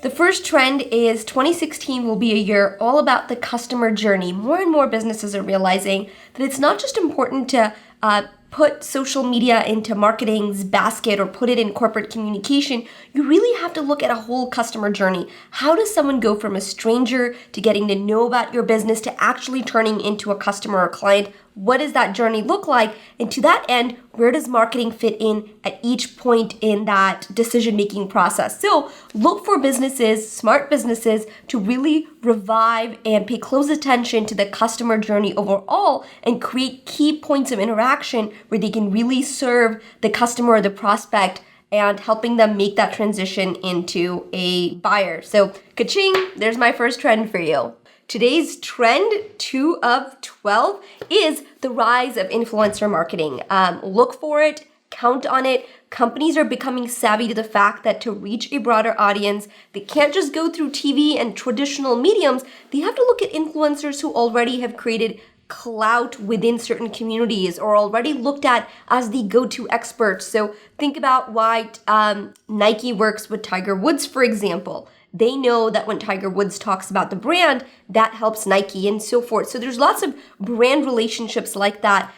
The first trend is 2016 will be a year all about the customer journey. More and more businesses are realizing that it's not just important to put social media into marketing's basket or put it in corporate communication. You really have to look at a whole customer journey. How does someone go from a stranger to getting to know about your business to actually turning into a customer or client? What does that journey look like? And to that end, where does marketing fit in at each point in that decision-making process? So look for businesses, smart businesses, to really revive and pay close attention to the customer journey overall and create key points of interaction where they can really serve the customer or the prospect and helping them make that transition into a buyer. So ka-ching, there's my first trend for you. Today's trend 2 of 12 is the rise of influencer marketing. Look for it, count on it. Companies are becoming savvy to the fact that to reach a broader audience, they can't just go through TV and traditional mediums. They have to look at influencers who already have created clout within certain communities or already looked at as the go-to experts. So think about why Nike works with Tiger Woods, for example. They know that when Tiger Woods talks about the brand, that helps Nike and so forth. So there's lots of brand relationships like that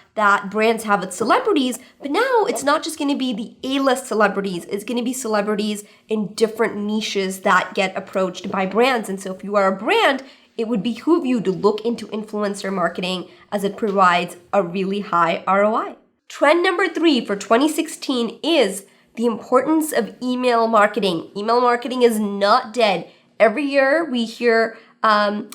brands have with celebrities. But now it's not just going to be the A-list celebrities. It's going to be celebrities in different niches that get approached by brands. And so if you are a brand, it would behoove you to look into influencer marketing as it provides a really high ROI. Trend number 3 for 2016 is the importance of email marketing. Email marketing is not dead. Every year we hear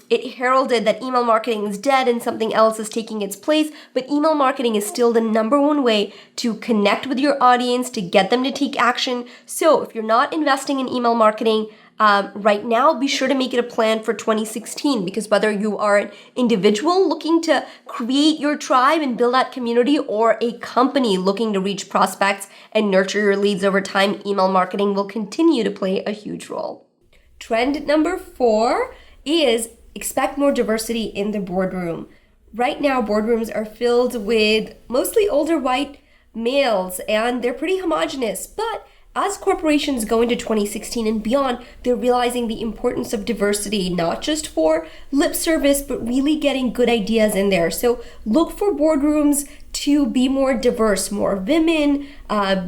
it heralded that email marketing is dead and something else is taking its place, but email marketing is still the number one way to connect with your audience, to get them to take action. So if you're not investing in email marketing right now, be sure to make it a plan for 2016, because whether you are an individual looking to create your tribe and build that community or a company looking to reach prospects and nurture your leads over time, email marketing will continue to play a huge role. Trend number 4 is expect more diversity in the boardroom. Right now, boardrooms are filled with mostly older white males and they're pretty homogenous, but as corporations go into 2016 and beyond, they're realizing the importance of diversity, not just for lip service, but really getting good ideas in there. So look for boardrooms to be more diverse, more women,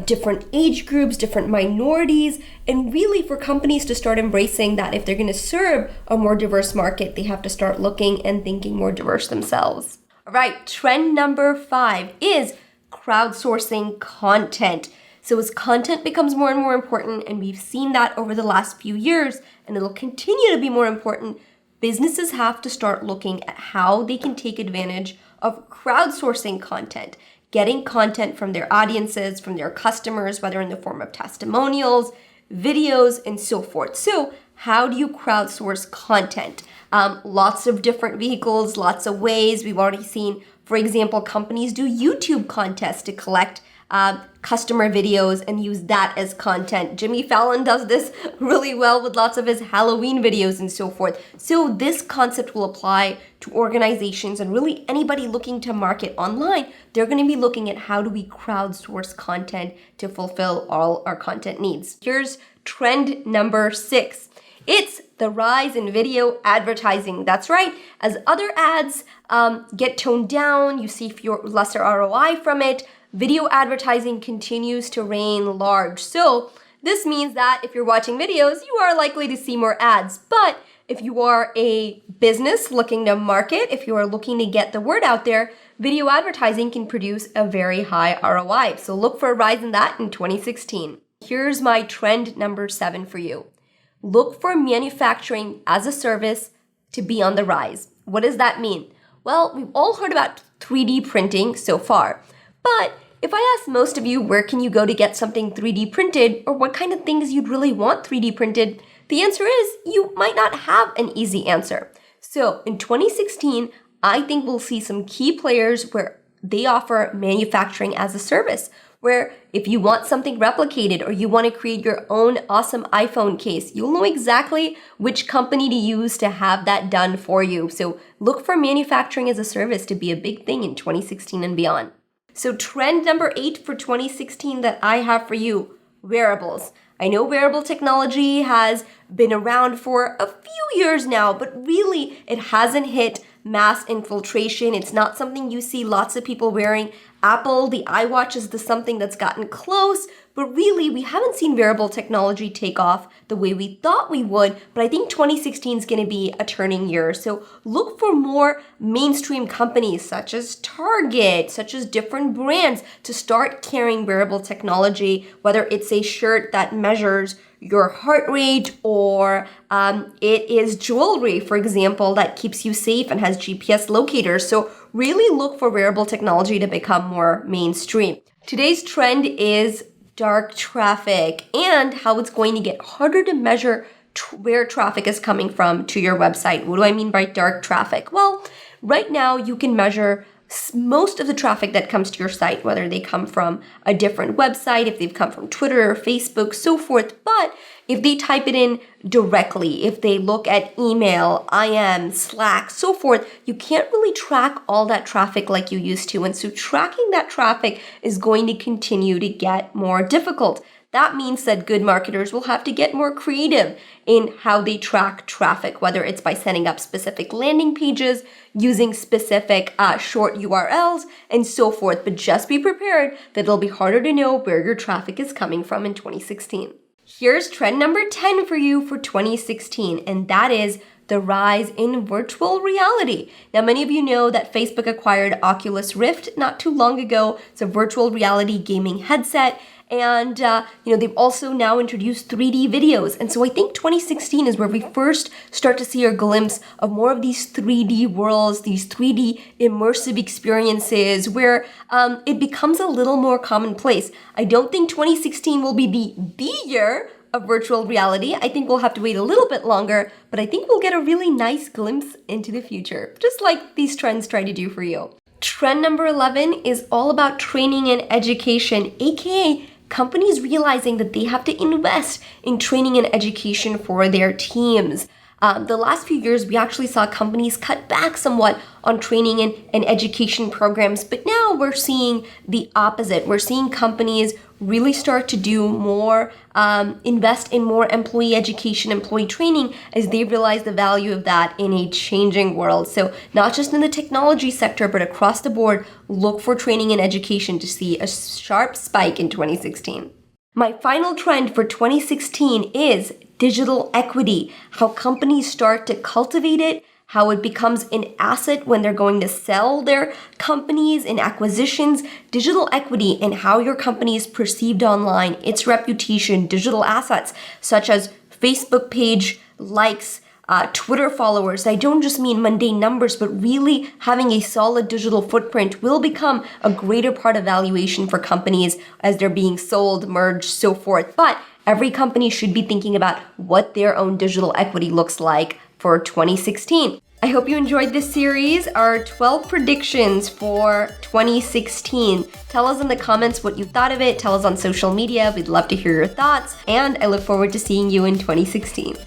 different age groups, different minorities, and really for companies to start embracing that if they're going to serve a more diverse market, they have to start looking and thinking more diverse themselves. All right, trend number 5 is crowdsourcing content. So as content becomes more and more important, and we've seen that over the last few years, and it'll continue to be more important, businesses have to start looking at how they can take advantage of crowdsourcing content, getting content from their audiences, from their customers, whether in the form of testimonials, videos, and so forth. So how do you crowdsource content? Lots of different vehicles, lots of ways. We've already seen, for example, companies do YouTube contests to collect customer videos and use that as content. Jimmy Fallon does this really well with lots of his Halloween videos and so forth. So this concept will apply to organizations and really anybody looking to market online. They're going to be looking at how do we crowdsource content to fulfill all our content needs. Here's trend number 6. It's the rise in video advertising. That's right. As other ads get toned down, you see lesser ROI from it. Video advertising continues to reign large. So this means that if you're watching videos, you are likely to see more ads. But if you are a business looking to market, if you are looking to get the word out there, video advertising can produce a very high ROI. So look for a rise in that in 2016. Here's my trend number 7 for you. Look for manufacturing as a service to be on the rise. What does that mean? Well, we've all heard about 3D printing so far, but if I ask most of you where can you go to get something 3D printed or what kind of things you'd really want 3D printed, the answer is you might not have an easy answer. So in 2016, I think we'll see some key players where they offer manufacturing as a service, where if you want something replicated or you want to create your own awesome iPhone case, you'll know exactly which company to use to have that done for you. So look for manufacturing as a service to be a big thing in 2016 and beyond. So trend number 8 for 2016 that I have for you, wearables. I know wearable technology has been around for a few years now, but really it hasn't hit mass infiltration. It's not something you see lots of people wearing. Apple, the iWatch is something that's gotten close, but really we haven't seen wearable technology take off the way we thought we would. But I think 2016 is going to be a turning year. So look for more mainstream companies such as Target, such as different brands to start carrying wearable technology, whether it's a shirt that measures your heart rate or it is jewelry, for example, that keeps you safe and has GPS locators. So really look for wearable technology to become more mainstream. Today's trend is dark traffic and how it's going to get harder to measure where traffic is coming from to your website. What do I mean by dark traffic? Well, right now you can measure most of the traffic that comes to your site, whether they come from a different website, if they've come from Twitter or Facebook, so forth. But if they type it in directly, if they look at email, IM, Slack, so forth, you can't really track all that traffic like you used to. And so tracking that traffic is going to continue to get more difficult. That means that good marketers will have to get more creative in how they track traffic, whether it's by setting up specific landing pages, using specific short URLs, and so forth. But just be prepared that it'll be harder to know where your traffic is coming from in 2016. Here's trend number 10 for you for 2016, and that is the rise in virtual reality. Now, many of you know that Facebook acquired Oculus Rift not too long ago. It's a virtual reality gaming headset. And, they've also now introduced 3D videos. And so I think 2016 is where we first start to see a glimpse of more of these 3D worlds, these 3D immersive experiences where it becomes a little more commonplace. I don't think 2016 will be the year of virtual reality. I think we'll have to wait a little bit longer, but I think we'll get a really nice glimpse into the future, just like these trends try to do for you. Trend number 11 is all about training and education, aka companies realizing that they have to invest in training and education for their teams. The last few years, we actually saw companies cut back somewhat on training and education programs, but now we're seeing the opposite. We're seeing companies really start to do more, invest in more employee education, employee training, as they realize the value of that in a changing world. So not just in the technology sector, but across the board, look for training and education to see a sharp spike in 2016. My final trend for 2016 is digital equity, how companies start to cultivate it, how it becomes an asset when they're going to sell their companies in acquisitions, digital equity and how your company is perceived online, its reputation, digital assets such as Facebook page likes, Twitter followers. I don't just mean mundane numbers, but really having a solid digital footprint will become a greater part of valuation for companies as they're being sold, merged, so forth. But every company should be thinking about what their own digital equity looks like for 2016. I hope you enjoyed this series, our 12 predictions for 2016. Tell us in the comments what you thought of it. Tell us on social media. We'd love to hear your thoughts. And I look forward to seeing you in 2016.